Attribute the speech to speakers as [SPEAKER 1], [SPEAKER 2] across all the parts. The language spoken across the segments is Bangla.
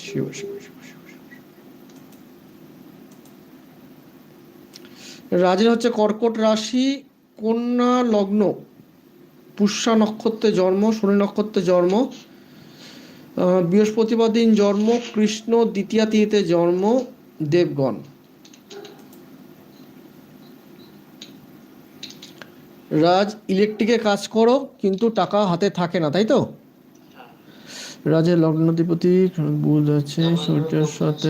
[SPEAKER 1] শিব শিব শিব শিব। রাজের হচ্ছে কর্কট রাশি, কন্যা লগ্ন, পুষ্যা নক্ষত্রে জন্ম, শনি নক্ষত্রে জন্ম, বৃহস্পতিবার দিন জন্ম, কৃষ্ণ দ্বিতীয়া তিথিতে জন্ম, দেবগণ। রাজ ইলেকট্রিকে কাজ করো কিন্তু টাকা হাতে থাকে না, তাই তো? রাজের লগ্নাধিপতি বুধ আছে, সূর্যের সাথে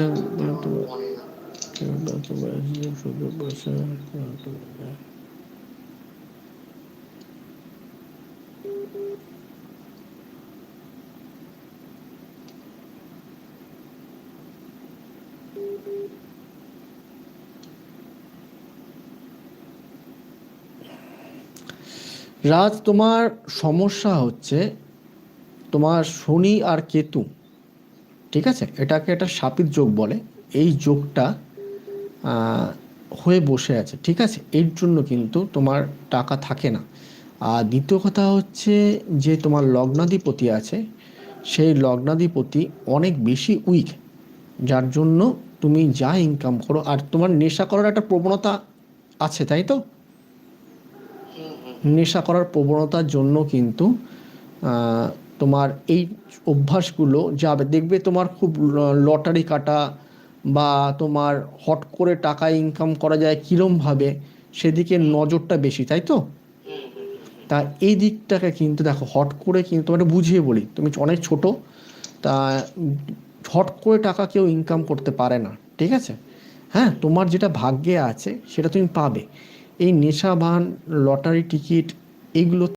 [SPEAKER 1] রাজ, তোমার সমস্যা হচ্ছে তোমার শনি আর কেতু, ঠিক আছে? এটাকে একটা শাপিত যোগ বলে। এই যোগটা হয়ে বসে আছে, ঠিক আছে? এর জন্য কিন্তু তোমার টাকা থাকে না। আর দ্বিতীয় কথা হচ্ছে যে তোমার লগ্নাধিপতি আছে, সেই লগ্নাধিপতি অনেক বেশি উইক, যার জন্য তুমি যা ইনকাম করো, আর তোমার নেশা করার একটা প্রবণতা আছে, তাই তো? নেশা করার প্রবণতার জন্য কিন্তু তোমার এই অভ্যাসগুলো যাবে। দেখবে তোমার খুব লটারি কাটা বা তোমার হট করে টাকা ইনকাম করা যায় কীরমভাবে, সেদিকে নজরটা বেশি, তাই তো? তা এই দিকটাকে কিন্তু দেখো, হট করে কিন্তু তোমাকে বুঝিয়ে বলি, তুমি অনেক ছোট, তা হট করে টাকা কেউ ইনকাম করতে পারে না, ঠিক আছে? হ্যাঁ, তোমার যেটা ভাগ্যে আছে সেটা তুমি পাবে। এই নেশা ভান, লটারি টিকিট, এগুলো